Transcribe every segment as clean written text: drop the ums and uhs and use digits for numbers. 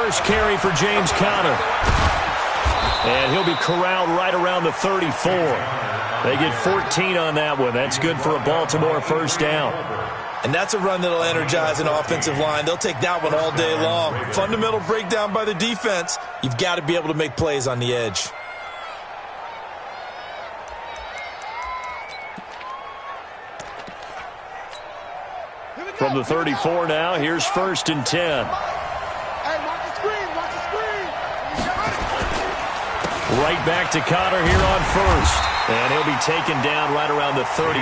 first carry for James Conner. And he'll be corralled right around the 34. They get 14 on that one. That's good for a Baltimore first down. And that's a run that'll energize an offensive line. They'll take that one all day long. Fundamental breakdown by the defense. You've got to be able to make plays on the edge. From the 34 now, here's 1st and 10. Right back to Conner here on 1st. And he'll be taken down right around the 34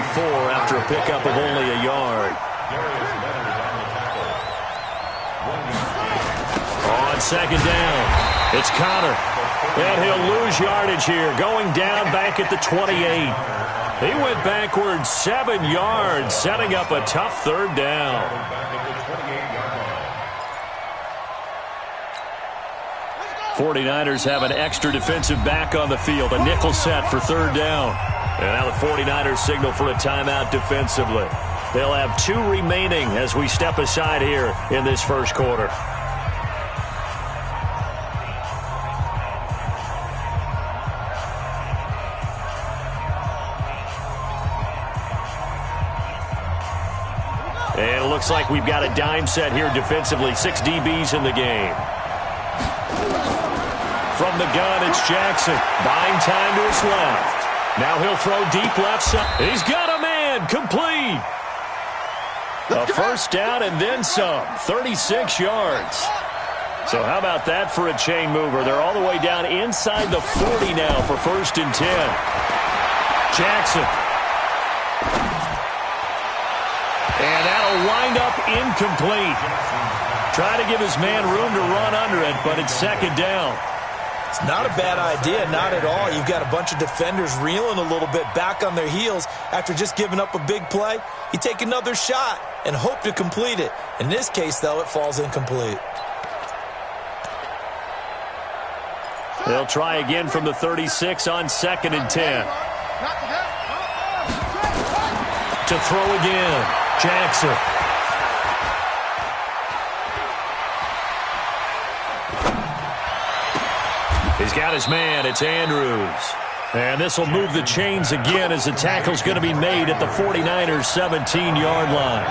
after a pickup of only a yard. On 2nd down, it's Conner. And he'll lose yardage here, going down back at the 28. He went backwards 7 yards, setting up a tough 3rd down. '49ers have an extra defensive back on the field, a nickel set for 3rd down. And now the '49ers signal for a timeout defensively. They'll have 2 remaining as we step aside here in this first quarter. And it looks like we've got a dime set here defensively. 6 DBs in the game. From the gun, it's Jackson. Buying time to his left. Now he'll throw deep left side. He's got a man. Complete. A first down and then some. 36 yards. So how about that for a chain mover? They're all the way down inside the 40 now for 1st and 10. Jackson. And that'll wind up incomplete. Trying to give his man room to run under it, but it's 2nd down. It's not a bad idea, not at all. You've got a bunch of defenders reeling a little bit back on their heels after just giving up a big play. You take another shot and hope to complete it. In this case, though, it falls incomplete. They'll try again from the 36 on 2nd and 10. To throw again, Jackson. He's got his man. It's Andrews. And this will move the chains again as the tackle's going to be made at the 49ers' 17-yard line.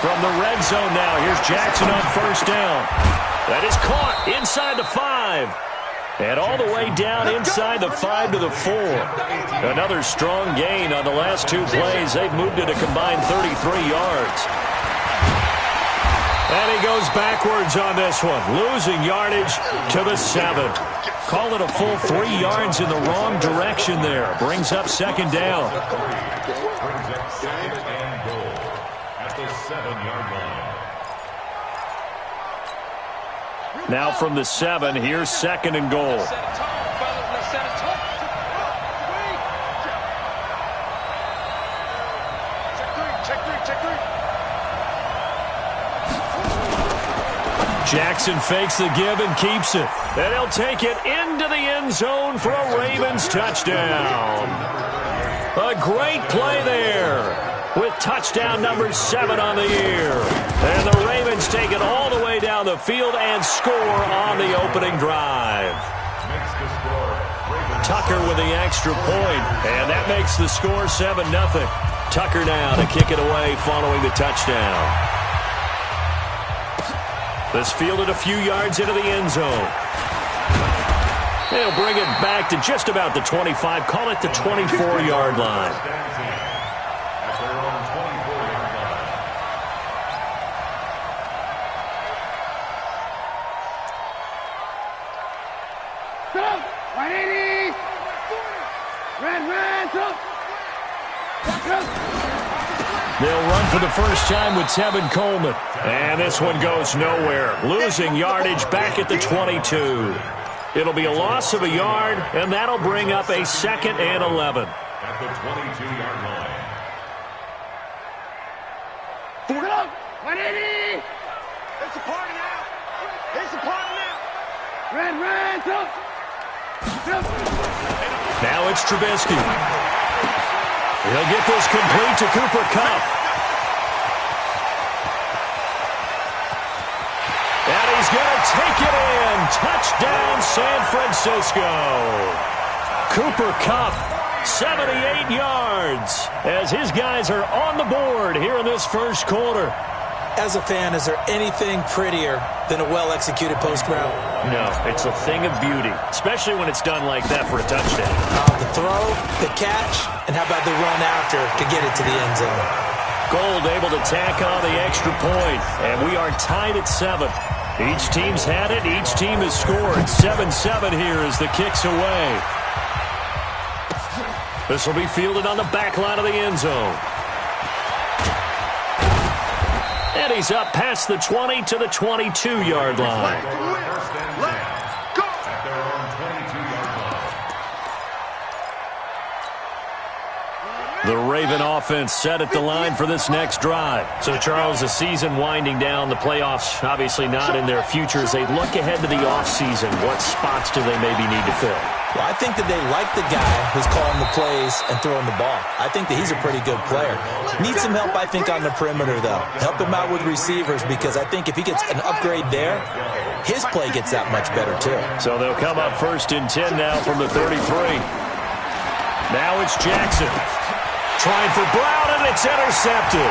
From the red zone now, here's Jackson on 1st down. That is caught inside the 5. And all the way down inside the 5 to the 4. Another strong gain on the last 2 plays. They've moved it a combined 33 yards. And he goes backwards on this one, losing yardage to the 7. Call it a full 3 yards in the wrong direction there. Brings up 2nd down. At the 7-yard line. Now from the 7, here's 2nd and goal. Jackson fakes the give and keeps it. And he'll take it into the end zone for a Ravens touchdown. A great play there with touchdown number 7 on the year. And the Ravens take it all the way down the field and score on the opening drive. Tucker with the extra point, and that makes the score 7-0. Tucker now to kick it away following the touchdown. This fielded a few yards into the end zone. They'll bring it back to just about the 25. Call it the 24-yard line. They'll run for the first time with Tevin Coleman. And this one goes nowhere. Losing yardage back at the 22. It'll be a loss of a yard, and that'll bring up a 2nd and 11. At the 22-yard line. 180! It's a party now! It's a party now! Red, up! Now it's Trubisky. He'll get this complete to Cooper Kupp. he's going to take it in. Touchdown, San Francisco. Cooper Kupp, 78 yards, as his guys are on the board here in this first quarter. As a fan, is there anything prettier than a well-executed post route? No, it's a thing of beauty, especially when it's done like that for a touchdown. The throw, the catch, and how about the run after to get it to the end zone? Gold able to tack on the extra point, and we are tied at 7. Each team's had it. Each team has scored. 7-7 here as the kick's away. This will be fielded on the back line of the end zone. And he's up past the 20 to the 22-yard line. The Raven offense set at the line for this next drive. So, Charles, the season winding down, the playoffs obviously not in their future. As they look ahead to the offseason, what spots do they maybe need to fill? Well, I think that they like the guy who's calling the plays and throwing the ball. I think that he's a pretty good player. Needs some help, I think, on the perimeter, though. Help him out with receivers, because I think if he gets an upgrade there, his play gets that much better, too. So they'll come up 1st and 10 now from the 33. Now it's Jackson. Trying for Brown, and it's intercepted.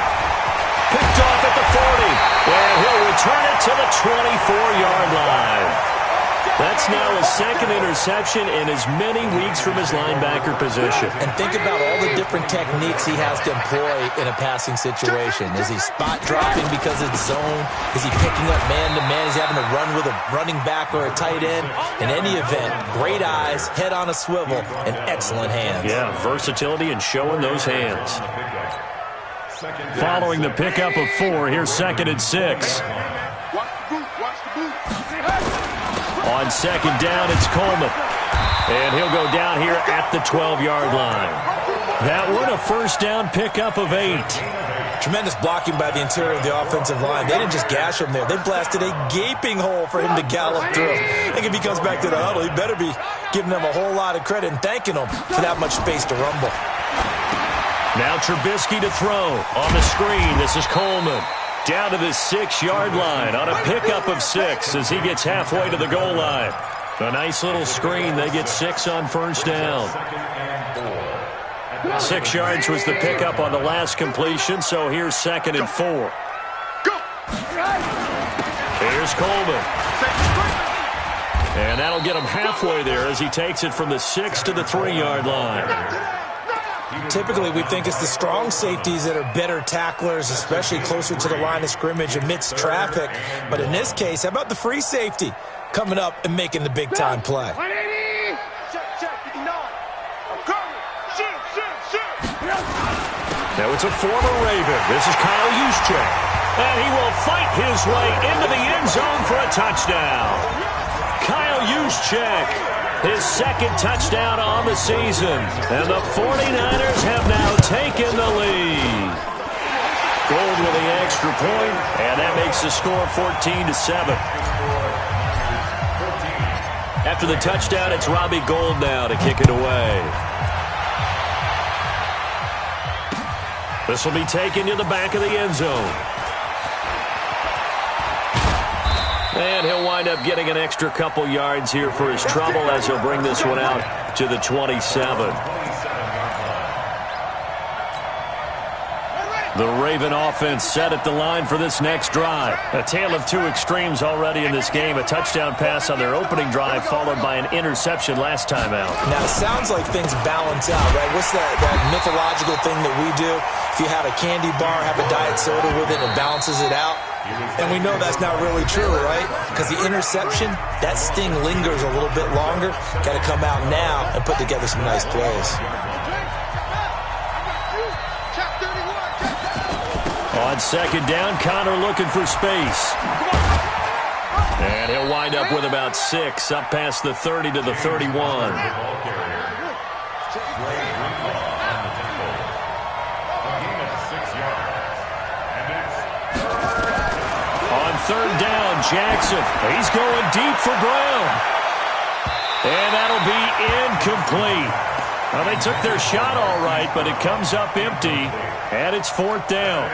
Picked off at the 40, and he'll return it to the 24-yard line. That's now his second interception in as many weeks from his linebacker position. And think about all the different techniques he has to employ in a passing situation. Is he spot dropping because it's zone? Is he picking up man-to-man? Is he having to run with a running back or a tight end? In any event, great eyes, head on a swivel, and excellent hands. Yeah, versatility and showing those hands. Following the pickup of 4, here's 2nd and 6. On 2nd down, it's Coleman. And he'll go down here at the 12-yard line. That one, a 1st down pickup of 8. Tremendous blocking by the interior of the offensive line. They didn't just gash him there. They blasted a gaping hole for him to gallop through. I think if he comes back to the huddle, he better be giving them a whole lot of credit and thanking them for that much space to rumble. Now Trubisky to throw. On the screen, this is Coleman. Down to the 6-yard line on a pickup of 6 as he gets halfway to the goal line. A nice little screen. They get 6 on 1st down. 6 yards was the pickup on the last completion, so here's 2nd and 4. Here's Coleman. And that'll get him halfway there as he takes it from the 6 to the 3-yard line. Typically, we think it's the strong safeties that are better tacklers, especially closer to the line of scrimmage amidst traffic. But in this case, how about the free safety coming up and making the big-time play? Now it's a former Raven. This is Kyle Juszczyk. And he will fight his way into the end zone for a touchdown. Kyle Juszczyk, his 2nd touchdown on the season. And the 49ers have now taken the lead. Gold with the extra point, and that makes the score 14-7. After the touchdown, it's Robbie Gould now to kick it away. This will be taken to the back of the end zone. And he'll wind up getting an extra couple yards here for his trouble as he'll bring this one out to the 27. The Raven offense set at the line for this next drive. A tale of 2 extremes already in this game. A touchdown pass on their opening drive followed by an interception last time out. Now, it sounds like things balance out, right? What's that mythological thing that we do? If you have a candy bar, have a diet soda with it, and it balances it out. And we know that's not really true, right? Because the interception, that sting lingers a little bit longer. Got to come out now and put together some nice plays. On 2nd down, Connor looking for space. And he'll wind up with about 6, up past the 30 to the 31. On 3rd down, Jackson. He's going deep for Brown. And that'll be incomplete. Well, they took their shot all right, but it comes up empty, and it's 4th down.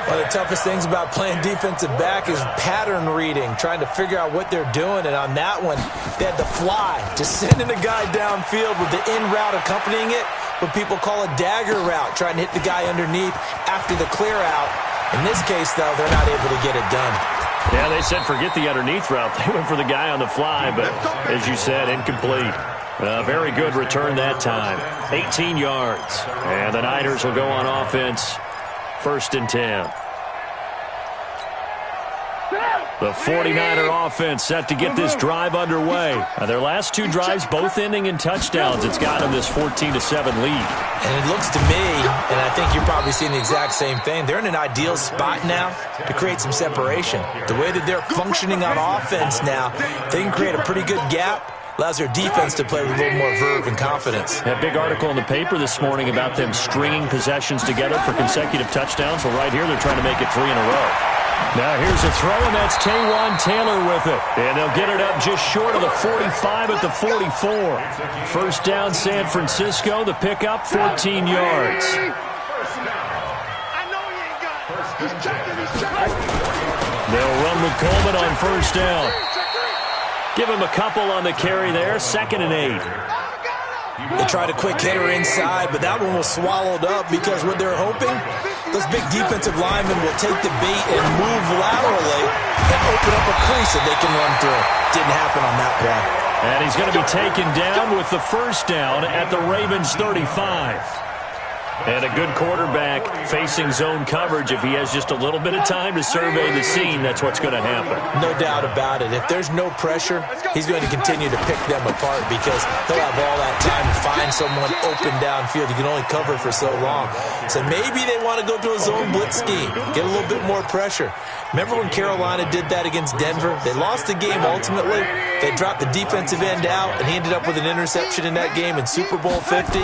One of the toughest things about playing defensive back is pattern reading, trying to figure out what they're doing. And on that one, they had the fly, just sending a guy downfield with the in route accompanying it, what people call a dagger route, trying to hit the guy underneath after the clear out. In this case, though, they're not able to get it done. Yeah, they said forget the underneath route. They went for the guy on the fly, but as you said, incomplete. Very good return that time. 18 yards. And the Niners will go on offense. 1st and 10. The 49er offense set to get this drive underway. Their last 2 drives, both ending in touchdowns. It's got them this 14-7 lead. And it looks to me, and I think you're probably seeing the exact same thing, they're in an ideal spot now to create some separation. The way that they're functioning on offense now, they can create a pretty good gap. Allows their defense to play with a little more verve and confidence. That big article in the paper this morning about them stringing possessions together for consecutive touchdowns. Well, right here, they're trying to make it 3 in a row. Now here's a throw, and that's Taywan Taylor with it. And they'll get it up just short of the 45 at the 44. 1st down, San Francisco. The pickup, 14 yards. They'll run with Coleman on 1st down. Give him a couple on the carry there. 2nd and 8. They tried a quick hitter inside, but that one was swallowed up because what they're hoping, those big defensive linemen will take the bait and move laterally and open up a crease that they can run through. Didn't happen on that play. And he's going to be taken down with the 1st down at the Ravens 35. And a good quarterback facing zone coverage. If he has just a little bit of time to survey the scene, that's what's going to happen. No doubt about it. If there's no pressure, he's going to continue to pick them apart because he'll have all that time to find someone open downfield. You can only cover for so long. So maybe they want to go to a zone blitz scheme, get a little bit more pressure. Remember when Carolina did that against Denver? They lost the game ultimately. They dropped the defensive end out, and he ended up with an interception in that game in Super Bowl 50.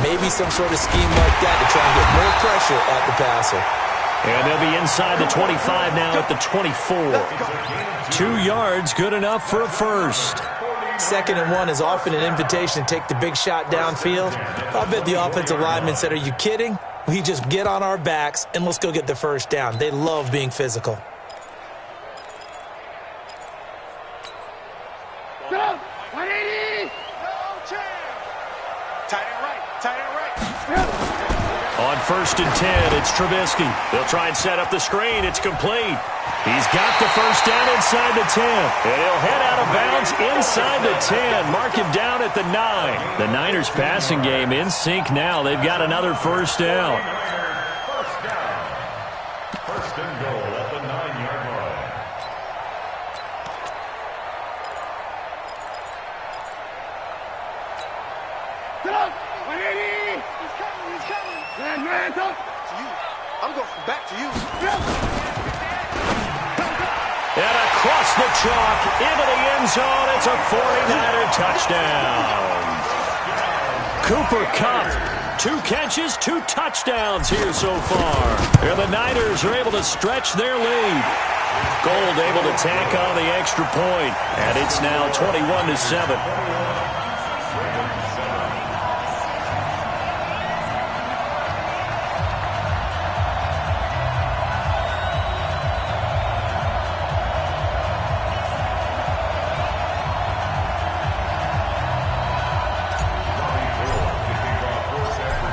Maybe some sort of scheme like that to try and get more pressure at the passer. And they'll be inside the 25 now at the 24. 2 yards, good enough for a 1st. 2nd and 1 is often an invitation to take the big shot downfield. I bet the offensive lineman said, are you kidding? We just get on our backs and let's go get the 1st down. They love being physical. Go! 180! Tight end right. Tight end right. On 1st and 10, it's Trubisky. They'll try and set up the screen. It's complete. He's got the 1st down inside the 10. And he'll head out of bounds inside the 10. Mark him down at the 9. The Niners passing game in sync now. They've got another 1st down. 1st and goal at the 9-yard line. Get up! 180! He's coming, he's coming! Ran, up! To you. I'm going back to you. And across the chalk, into the end zone, it's a 49er touchdown. Cooper Kupp, 2 catches, 2 touchdowns here so far. And the Niners are able to stretch their lead. Gold able to tack on the extra point, and it's now 21-7.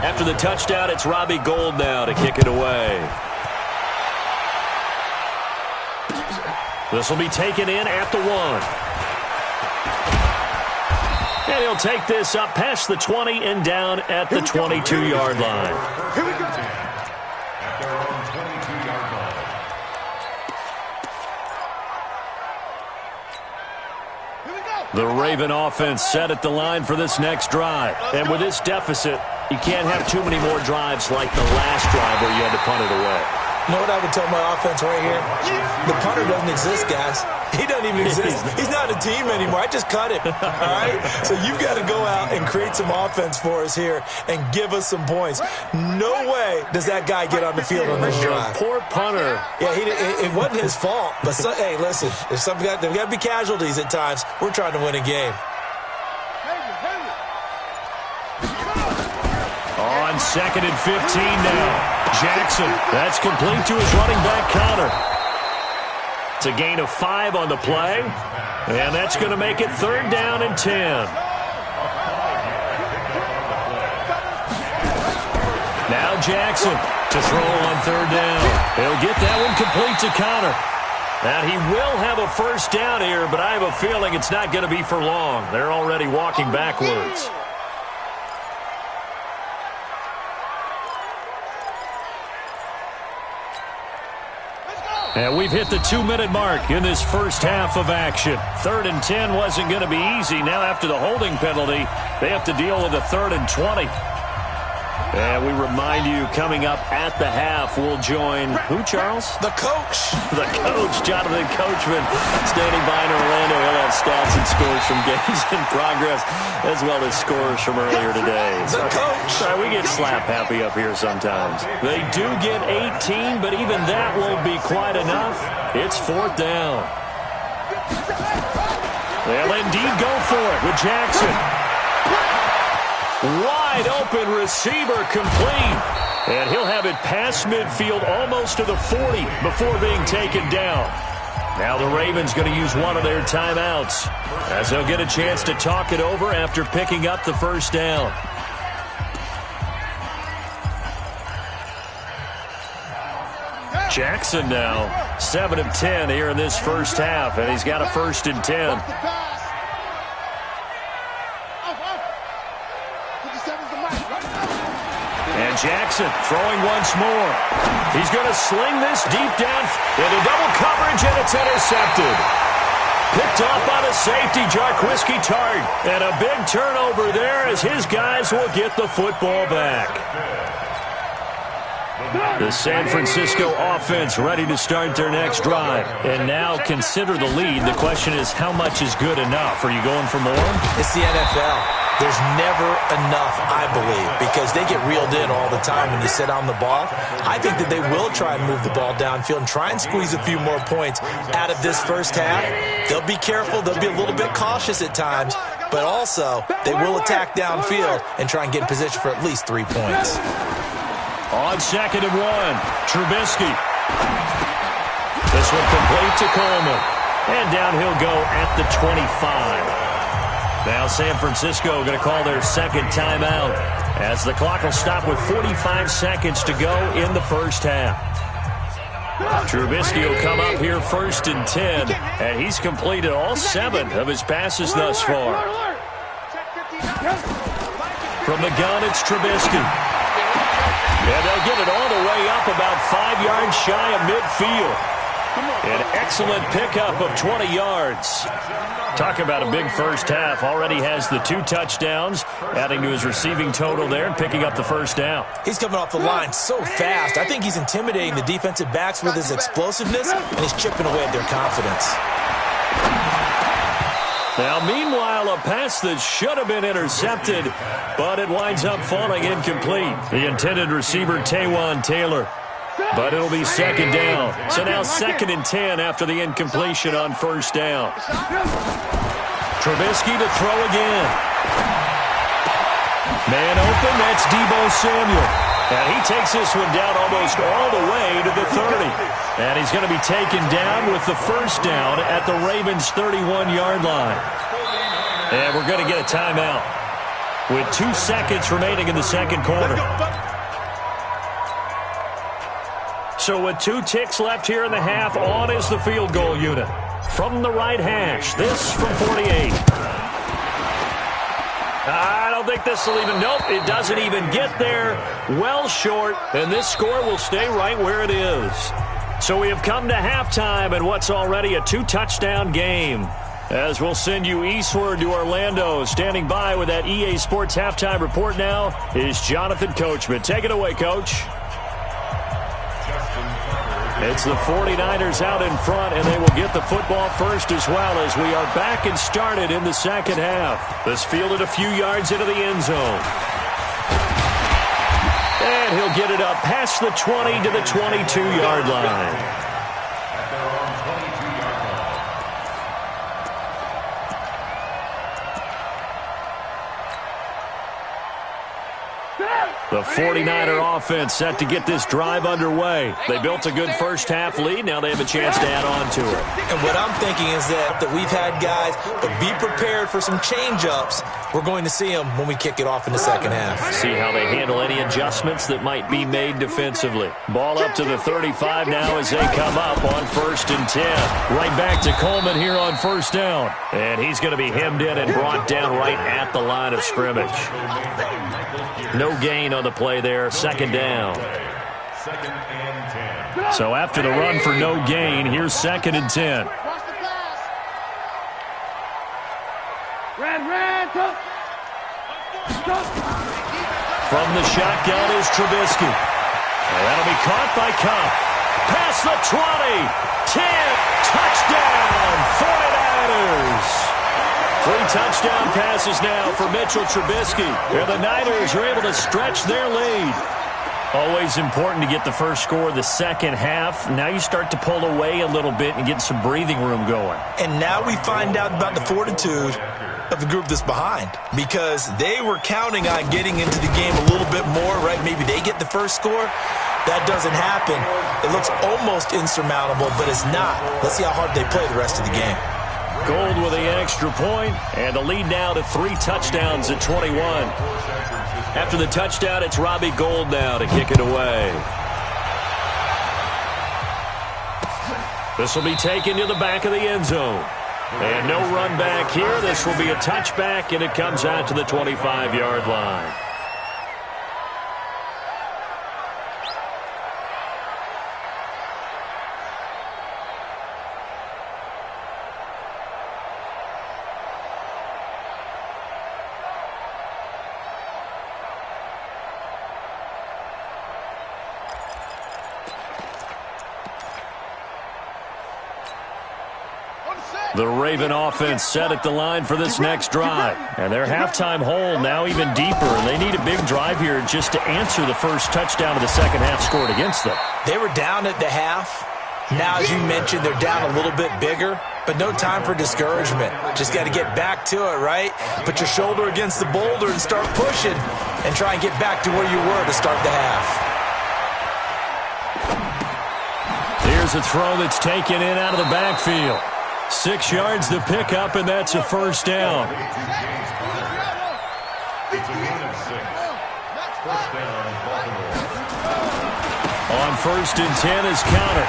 After the touchdown, it's Robbie Gould now to kick it away. This will be taken in at the 1. And he'll take this up past the 20 and down at the 22-yard line. Here we go. At their own 22-yard line. Here we go. The Raven offense set at the line for this next drive. And with this deficit, you can't have too many more drives like the last drive where you had to punt it away. You know what I would tell my offense right here? The punter doesn't exist, guys. He doesn't even exist. He's not a team anymore. I just cut him. All right? So you've got to go out and create some offense for us here and give us some points. No way does that guy get on the field on this drive. Poor punter. Yeah, it wasn't his fault. But, hey, listen, there's got to be casualties at times. We're trying to win a game. On 2nd and 15 now. Jackson, that's complete to his running back counter. It's a gain of 5 on the play, and that's going to make it 3rd down and 10. Now Jackson to throw on 3rd down. He'll get that one complete to Connor. Now he will have a 1st down here, but I have a feeling it's not going to be for long. They're already walking backwards. And we've hit the 2-minute mark in this first half of action. 3rd and 10 wasn't going to be easy. Now after the holding penalty, they have to deal with a 3rd and 20. And we remind you, coming up at the half, we'll join who, Charles? The coach. The coach, Jonathan Coachman, standing by in Orlando. He'll have stats and scores from games in progress, as well as scores from earlier today. The coach. Sorry, we get slap happy up here sometimes. They do get 18, but even that won't be quite enough. It's 4th down. They'll indeed go for it with Jackson. Wide open receiver complete. And he'll have it past midfield almost to the 40 before being taken down. Now the Ravens going to use one of their timeouts as they'll get a chance to talk it over after picking up the 1st down. Jackson now 7 of 10 here in this first half, and he's got a 1st and 10. Jackson throwing once more. He's going to sling this deep down into double coverage, and it's intercepted. Picked off by the safety, Jarquiski Tart. And a big turnover there as his guys will get the football back. The San Francisco offense ready to start their next drive. And now consider the lead. The question is, how much is good enough? Are you going for more? It's the NFL. There's never enough, I believe, because they get reeled in all the time when you sit on the ball. I think that they will try and move the ball downfield and try and squeeze a few more points out of this first half. They'll be careful. They'll be a little bit cautious at times, but also they will attack downfield and try and get in position for at least 3 points. On 2nd and 1, Trubisky. This one complete to Coleman. And down he'll go at the 25. Now San Francisco going to call their 2nd timeout as the clock will stop with 45 seconds to go in the first half. Trubisky will come up here 1st and 10, and he's completed all 7 of his passes thus far. From the gun, it's Trubisky. And they'll get it all the way up about 5 yards shy of midfield. An excellent pickup of 20 yards. Talk about a big first half. Already has the 2 touchdowns, adding to his receiving total there and picking up the 1st down. He's coming off the line so fast. I think he's intimidating the defensive backs with his explosiveness, and he's chipping away at their confidence. Now, meanwhile, a pass that should have been intercepted, but it winds up falling incomplete. The intended receiver, Taywan Taylor. But it'll be 2nd down. So now 2nd and 10 after the incompletion on 1st down. Trubisky to throw again. Man open, that's Deebo Samuel. And he takes this one down almost all the way to the 30. And he's going to be taken down with the 1st down at the Ravens' 31-yard line. And we're going to get a timeout with 2 seconds remaining in the 2nd quarter. So with 2 ticks left here in the half, on is the field goal unit. From the right hash, this from 48. I don't think this will even, nope, it doesn't even get there. Well short, and this score will stay right where it is. So we have come to halftime in what's already a 2-touchdown game. As we'll send you eastward to Orlando. Standing by with that EA Sports halftime report now is Jonathan Coachman. Take it away, Coach. It's the 49ers out in front, and they will get the football first as well as we are back and started in the 2nd half. This fielded a few yards into the end zone. And he'll get it up past the 20 to the 22-yard line. The 49er offense set to get this drive underway. They built a good first half lead. Now they have a chance to add on to it. And what I'm thinking is that we've had guys, but be prepared for some change-ups. We're going to see them when we kick it off in the second half. See how they handle any adjustments that might be made defensively. Ball up to the 35 now as they come up on 1st and 10. Right back to Coleman here on 1st down. And he's going to be hemmed in and brought down right at the line of scrimmage. No gain on the play there, 2nd down. 2nd and 10. So after the run for no gain, here's 2nd and 10. From the shotgun is Trubisky. And that'll be caught by Cup. Past the 20, 10, touchdown, 49ers. 3 touchdown passes now for Mitchell Trubisky. And the Niners are able to stretch their lead. Always important to get the first score of the second half. Now you start to pull away a little bit and get some breathing room going. And now we find out about the fortitude of the group that's behind, because they were counting on getting into the game a little bit more, right? Maybe they get the first score. That doesn't happen. It looks almost insurmountable, but it's not. Let's see how hard they play the rest of the game. Gold with the extra point, and the lead now to 3 touchdowns at 21. After the touchdown, it's Robbie Gould now to kick it away. This will be taken to the back of the end zone. And no run back here. This will be a touchback, and it comes out to the 25-yard line. The Raven offense set at the line for this next drive. And their halftime hole now even deeper, and they need a big drive here just to answer the first touchdown of the second half scored against them. They were down at the half. Now, as you mentioned, they're down a little bit bigger, but no time for discouragement. Just got to get back to it, right? Put your shoulder against the boulder and start pushing and try and get back to where you were to start the half. Here's a throw that's taken in out of the backfield. 6 yards to pick up, and that's a first down. It's a gain of 6. First down, Baltimore. On 1st and 10 is Counter.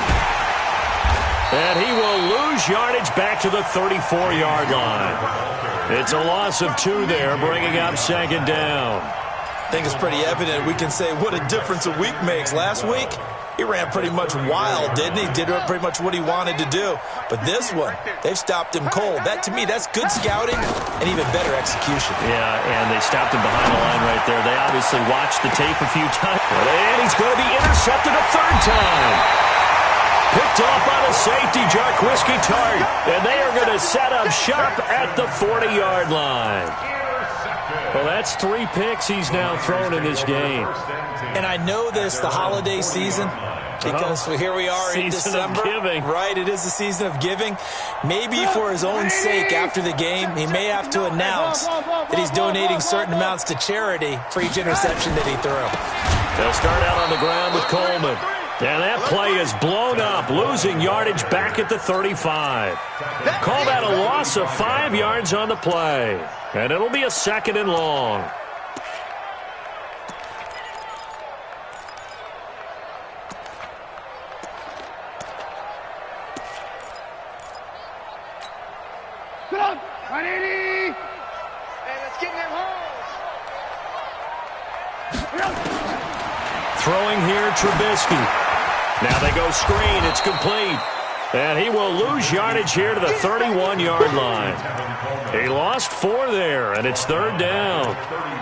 And he will lose yardage back to the 34-yard line. It's a loss of 2 there, bringing up 2nd down. I think it's pretty evident. We can say what a difference a week makes. Last week, he ran pretty much wild, didn't he? Did pretty much what he wanted to do. But this one, they've stopped him cold. That, to me, that's good scouting and even better execution. Yeah, and they stopped him behind the line right there. They obviously watched the tape a few times. And he's going to be intercepted a 3rd time. Picked off by the safety, Jarquiski Tart. And they are going to set up shop at the 40-yard line. Well, that's 3 picks he's now thrown in this game. And I know this, the holiday season, because here we are in December. Right, it is the season of giving. Maybe for his own sake after the game, he may have to announce that he's donating certain amounts to charity for each interception that he threw. They'll start out on the ground with Coleman. And that play is blown up, losing yardage back at the 35. Call that a loss of 5 yards on the play. And it'll be a 2nd and long. Good on. 180. Hey, let's get in them holes. Throwing here, Trubisky. Now they go screen. It's complete. And he will lose yardage here to the 31-yard line. He lost 4 there, and it's 3rd down.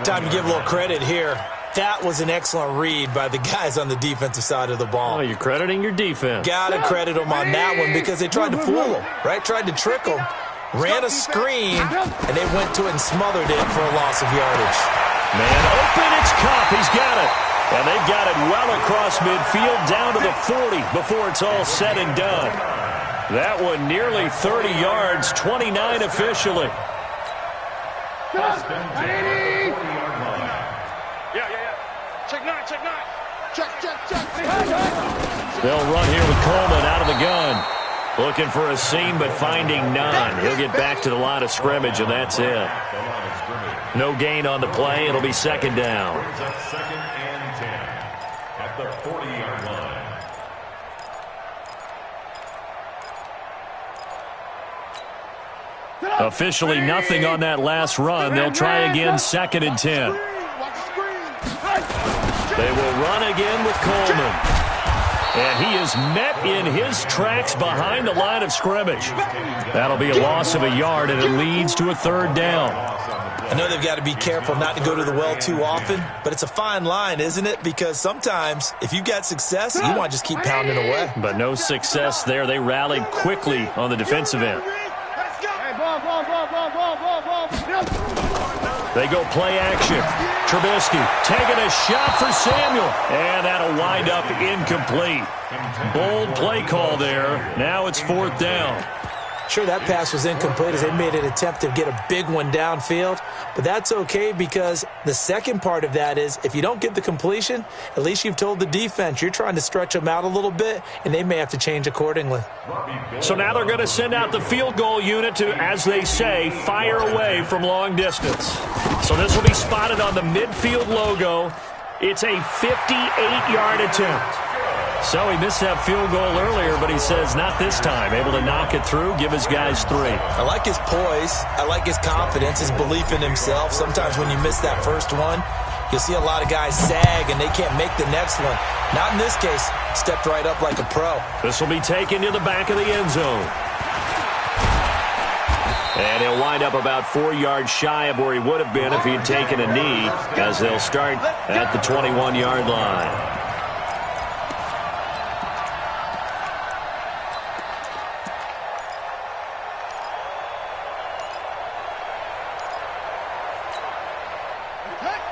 Time to give a little credit here. That was an excellent read by the guys on the defensive side of the ball. Oh, you're crediting your defense. Got to credit them on that one because they tried to fool him, right? Tried to trick him. Ran a screen, and they went to it and smothered it for a loss of yardage. Man open, it's Cup. He's got it. And they've got it well across midfield down to the 40 before it's all said and done. That one nearly 30 yards, 29 officially. Check 9, check 9. Check. They'll run here with Coleman out of the gun. Looking for a seam, but finding none. He'll get back to the line of scrimmage, and that's it. No gain on the play. It'll be second down. Second and 10 at the 40-yard line. Officially nothing on that last run. They'll try again, second and 10. They will run again with Coleman. And he is met in his tracks behind the line of scrimmage. That'll be a loss of a yard, and it leads to a third down. I know they've got to be careful not to go to the well too often, but it's a fine line, isn't it? Because sometimes, if you've got success, you want to just keep pounding away. But no success there. They rallied quickly on the defensive end. They go play action. Trubisky taking a shot for Samuel. And that'll wind up incomplete. Bold play call there. Now it's fourth down. Sure, that pass was incomplete as they made an attempt to get a big one downfield. But that's okay because the second part of that is if you don't get the completion, at least you've told the defense you're trying to stretch them out a little bit, and they may have to change accordingly. So now they're going to send out the field goal unit to, as they say, fire away from long distance. So this will be spotted on the midfield logo. It's a 58-yard attempt. So he missed that field goal earlier, but he says not this time. Able to knock it through, give his guys 3. I like his poise. I like his confidence, his belief in himself. Sometimes when you miss that first one, you'll see a lot of guys sag and they can't make the next one. Not in this case. Stepped right up like a pro. This will be taken to the back of the end zone. And he'll wind up about 4 yards shy of where he would have been if he had taken a knee, as they'll start at the 21-yard line.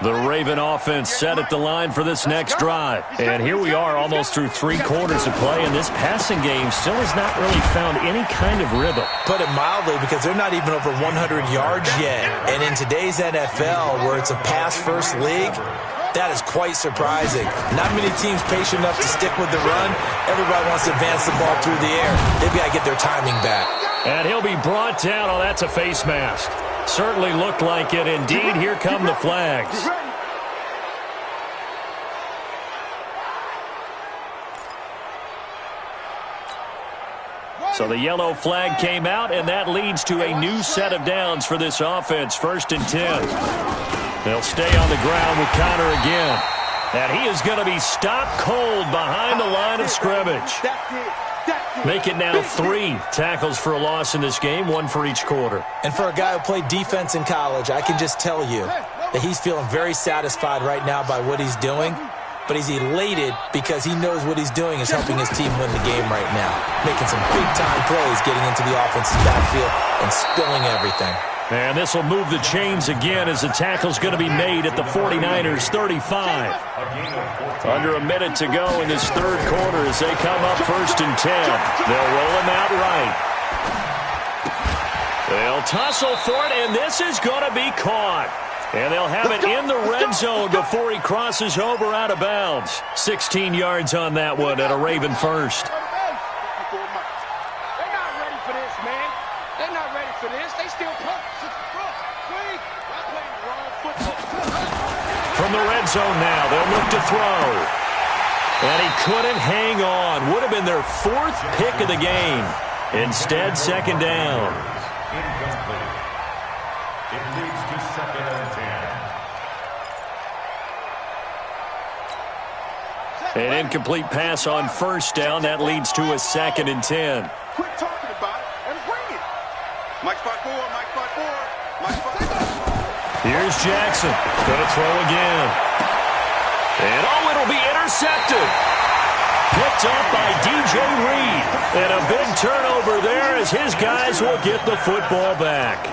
The Raven offense set at the line for this next drive. And here we are almost through 3 quarters of play, and this passing game still has not really found any kind of rhythm. Put it mildly, because they're not even over 100 yards yet. And in today's NFL, where it's a pass-first league, that is quite surprising. Not many teams patient enough to stick with the run. Everybody wants to advance the ball through the air. They've got to get their timing back. And he'll be brought down. Oh, that's a face mask. Certainly looked like it. Indeed, here come the flags. So the yellow flag came out, and that leads to a new set of downs for this offense. 1st and 10. They'll stay on the ground with Connor again. And he is going to be stopped cold behind the line of scrimmage. Make it now 3 tackles for a loss in this game, 1 for each quarter. And for a guy who played defense in college, I can just tell you that he's feeling very satisfied right now by what he's doing. But he's elated because he knows what he's doing is helping his team win the game right now. Making some big-time plays, getting into the offensive backfield and spilling everything. And this will move the chains again as the tackle's going to be made at the 49ers' 35. Under a minute to go in this third quarter as they come up 1st and 10. They'll roll him out right. They'll tussle for it, and this is going to be caught. And they'll have it in the red zone before he crosses over out of bounds. 16 yards on that one at a Raven first. They're not ready for this, man. They're not ready for this. They still play. From the red zone now, they'll look to throw. And he couldn't hang on. Would have been their 4th pick of the game. Instead, 2nd down. Incomplete. It leads to 2nd and 10. An incomplete pass on 1st down. That leads to a 2nd and 10. Quit talking about it and bring it. Mike spot 4, Mike spot 4, Mike spot 4. Here's Jackson. Going to throw again. And, oh, it'll be intercepted. Picked up by DJ Reed. And a big turnover there as his guys will get the football back.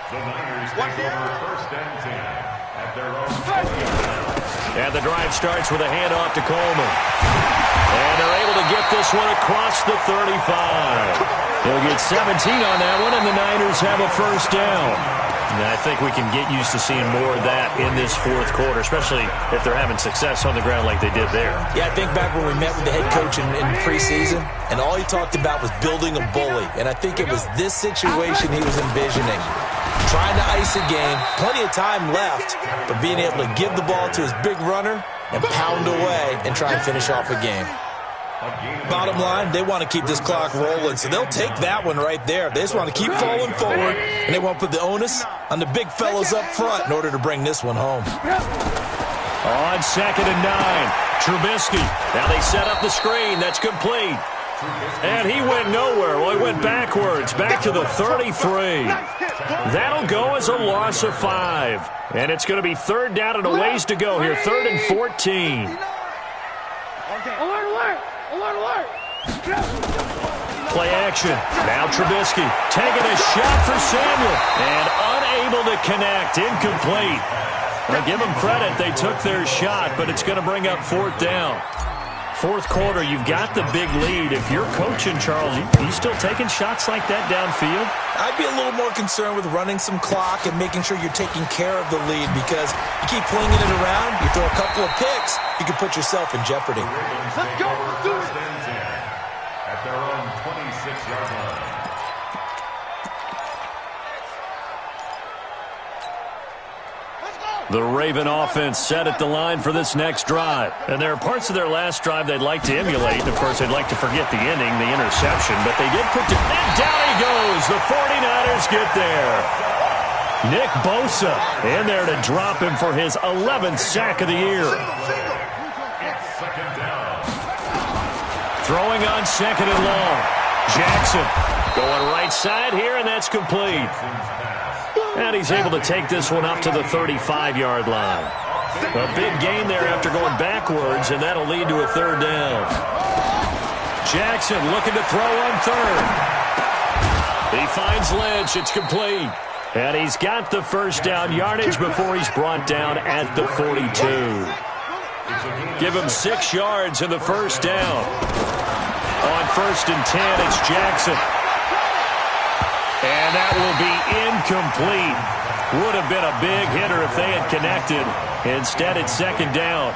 The Niners take over 1st and 10 at their own 40. And the drive starts with a handoff to Coleman. And they're able to get this one across the 35. He'll get 17 on that one, and the Niners have a 1st down. And I think we can get used to seeing more of that in this fourth quarter, especially if they're having success on the ground like they did there. Yeah, I think back when we met with the head coach in preseason, and all he talked about was building a bully. And I think it was this situation he was envisioning. Trying to ice a game, plenty of time left, but being able to give the ball to his big runner and pound away and try and finish off a game. Bottom line, they want to keep this clock rolling, so they'll take that one right there. They just want to keep falling forward, and they want to put the onus on the big fellows up front in order to bring this one home. On 2nd and 9, Trubisky. Now they set up the screen. That's complete. And he went nowhere. Well, he went backwards, back to the 33. That'll go as a loss of 5. And it's going to be 3rd down and a ways to go here. 3rd and 14. Play action. Now Trubisky taking a shot for Samuel. And unable to connect. Incomplete. Well, give them credit. They took their shot, but it's going to bring up 4th down. Fourth quarter, you've got the big lead. If you're coaching, Charles, you still taking shots like that downfield? I'd be a little more concerned with running some clock and making sure you're taking care of the lead, because you keep flinging it around, you throw a couple of picks, you can put yourself in jeopardy. Let's go. At their own 26-yard line. The Raven offense set at the line for this next drive. And there are parts of their last drive they'd like to emulate. And, of course, they'd like to forget the ending, the interception. But they did put it. And down he goes. The 49ers get there. Nick Bosa in there to drop him for his 11th sack of the year. Throwing on 2nd and long. Jackson going right side here, and that's complete. And he's able to take this one up to the 35-yard line. A big gain there after going backwards, and that'll lead to a 3rd down. Jackson looking to throw on 3rd. He finds Lynch. It's complete. And he's got the 1st down yardage before he's brought down at the 42. Give him 6 yards in the 1st down. On 1st and 10, it's Jackson. And that will be incomplete. Would have been a big hitter if they had connected. Instead, it's 2nd down.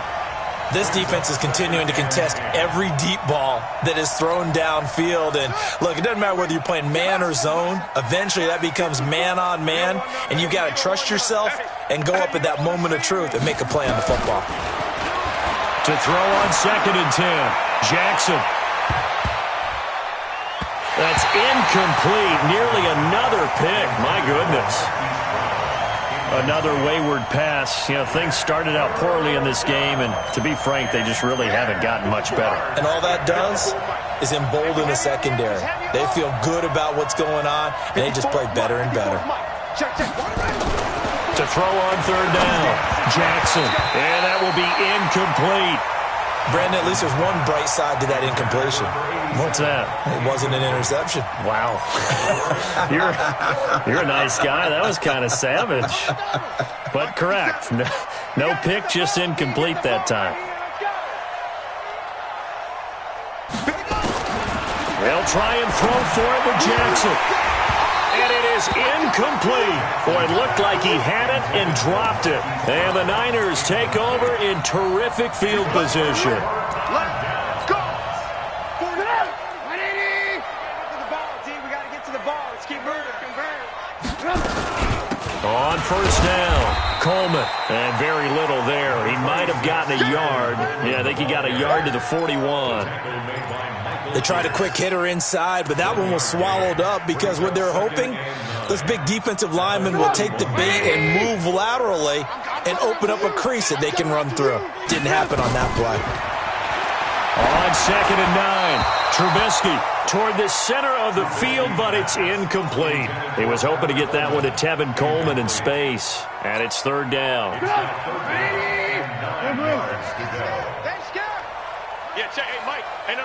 This defense is continuing to contest every deep ball that is thrown downfield. And, look, it doesn't matter whether you're playing man or zone. Eventually, that becomes man-on-man, and you've got to trust yourself and go up at that moment of truth and make a play on the football. To throw on 2nd and 10, Jackson. That's incomplete. Nearly another pick. My goodness. Another wayward pass. You know, things started out poorly in this game, and to be frank, they just really haven't gotten much better. And all that does is embolden the secondary. They feel good about what's going on, and they just play better and better. To throw on 3rd down, Jackson. And that will be incomplete. Brandon, at least there's one bright side to that incompletion. What's that? It wasn't an interception. Wow. You're a nice guy. That was kind of savage. But correct. No pick, just incomplete that time. They'll try and throw for it with Jackson. And it is incomplete. Boy, it looked like he had it and dropped it. And the Niners take over in terrific field position. Let's go. 180. To the ball, team. We got to get to the ball. Let's keep moving. On 1st down, Coleman. And very little there. He might have gotten a yard. Yeah, I think he got a yard to the 41. They tried a quick hitter inside, but that one was swallowed up because what they're hoping, those big defensive linemen will take the bait and move laterally and open up a crease that they can run through. Didn't happen on that play. On 2nd and 9, Trubisky toward the center of the field, but it's incomplete. He was hoping to get that one to Tevin Coleman in space, and it's 3rd down. Yeah, check. Hey, Mike. Hey, no.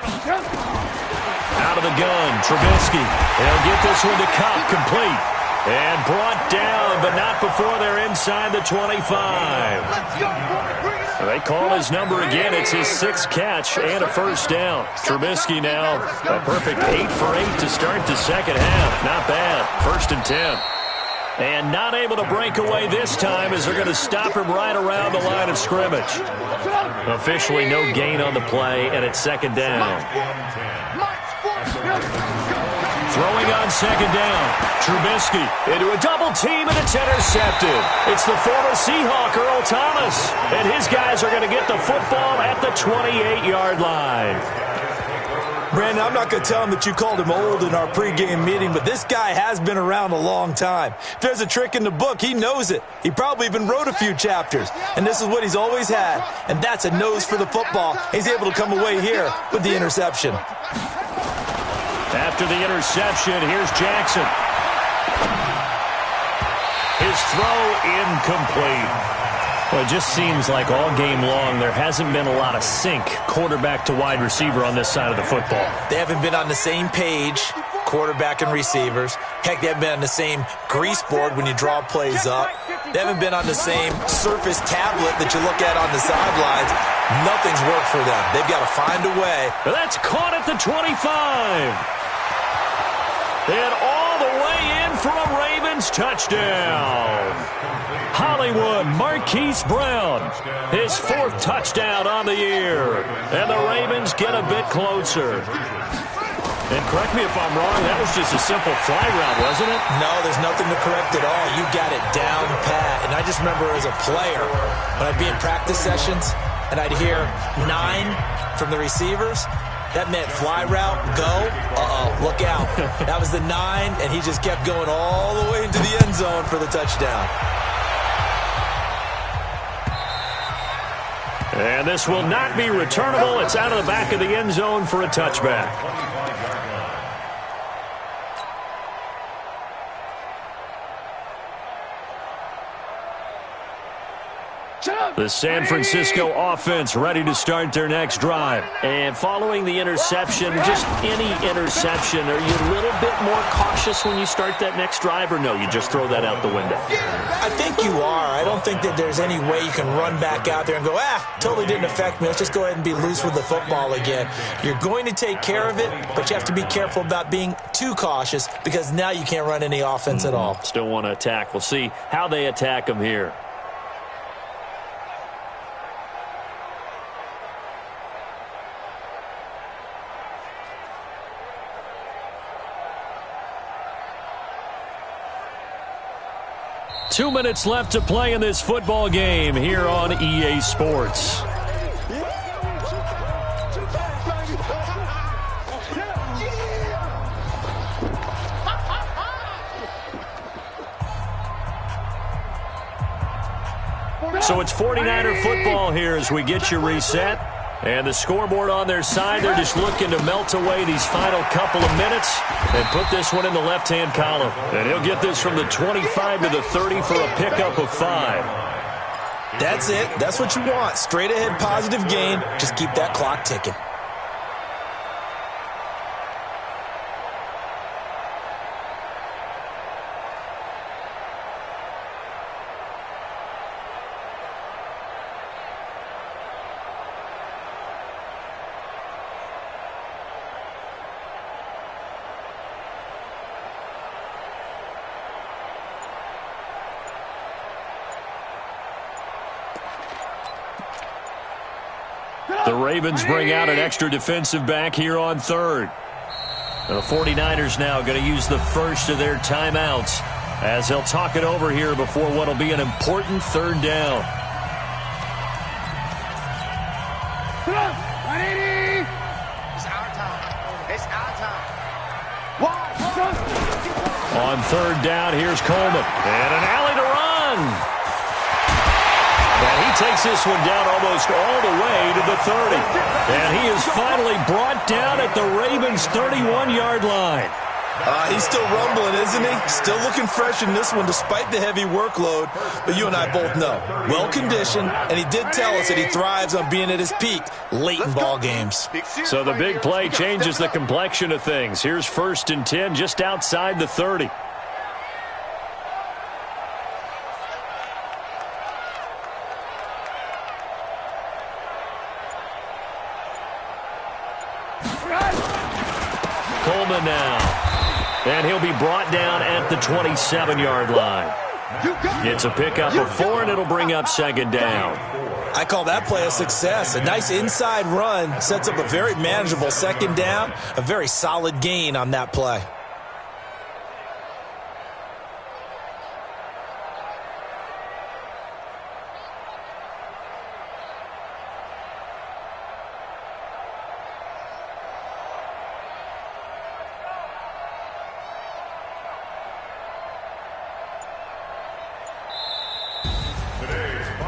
Out of the gun, Trubisky. They'll get this one to Cup, complete. And brought down, but not before they're inside the 25. Let's go, boy. They call his number again. It's his 6th catch and a 1st down. Trubisky now a perfect 8 for 8 to start the 2nd half. Not bad. 1st and 10. And not able to break away this time as they're going to stop him right around the line of scrimmage. Officially no gain on the play, and it's second down. Throwing on second down. Trubisky into a double team, and it's intercepted. It's the former Seahawk, Earl Thomas. And his guys are going to get the football at the 28-yard line. Brandon, I'm not going to tell him that you called him old in our pregame meeting, but this guy has been around a long time. If there's a trick in the book, he knows it. He probably even wrote a few chapters. And this is what he's always had, and that's a nose for the football. He's able to come away here with the interception. After the interception, here's Jackson. His throw incomplete. Well, it just seems like all game long there hasn't been a lot of sync quarterback to wide receiver on this side of the football. They haven't been on the same page, quarterback and receivers. Heck, they haven't been on the same grease board when you draw plays up. They haven't been on the same surface tablet that you look at on the sidelines. Nothing's worked for them. They've got to find a way. That's caught at the 25. And all the way in for a Ravens touchdown. Hollywood Marquise Brown, his fourth touchdown on the year. And the Ravens get a bit closer. And correct me if I'm wrong, that was just a simple fly route, wasn't it? No, there's nothing to correct at all. You got it down pat. And I just remember as a player, when I'd be in practice sessions, and I'd hear 9 from the receivers, that meant fly route, go, look out. That was the 9, and he just kept going all the way into the end zone for the touchdown. And this will not be returnable. It's out of the back of the end zone for a touchback. The San Francisco offense ready to start their next drive. And following the interception, just any interception, are you a little bit more cautious when you start that next drive, or no, you just throw that out the window? I think you are. I don't think that there's any way you can run back out there and go, totally didn't affect me. Let's just go ahead and be loose with the football again. You're going to take care of it, but you have to be careful about being too cautious because now you can't run any offense at all. Still want to attack. We'll see how they attack them here. Two minutes left to play in this football game here on EA Sports. So it's 49er football here as we get you reset. And the scoreboard on their side, they're just looking to melt away these final couple of minutes and put this one in the left-hand column. And he'll get this from the 25 to the 30 for a pickup of 5. That's it. That's what you want. Straight ahead positive gain. Just keep that clock ticking. The Ravens bring out an extra defensive back here on third. The 49ers now going to use the first of their timeouts as they'll talk it over here before what will be an important third down. It's our time. It's our time. On third down, here's Coleman. And an alley to run. And he takes this one down almost all the way to the 30. And he is finally brought down at the Ravens' 31-yard line. He's still rumbling, isn't he? Still looking fresh in this one despite the heavy workload. But you and I both know, well-conditioned, and he did tell us that he thrives on being at his peak late in ball games. So the big play changes the complexion of things. Here's 1st and 10 just outside the 30. Coleman now. And he'll be brought down at the 27-yard line. It's a pickup of 4, and it'll bring up second down. I call that play a success. A nice inside run sets up a very manageable second down, a very solid gain on that play.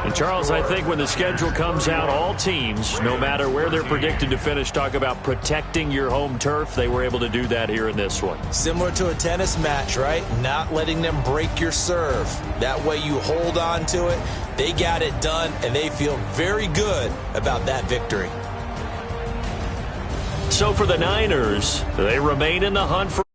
And Charles, I think when the schedule comes out, all teams, no matter where they're predicted to finish, talk about protecting your home turf. They were able to do that here in this one. Similar to a tennis match, right? Not letting them break your serve. That way you hold on to it. They got it done, and they feel very good about that victory. So for the Niners, they remain in the hunt for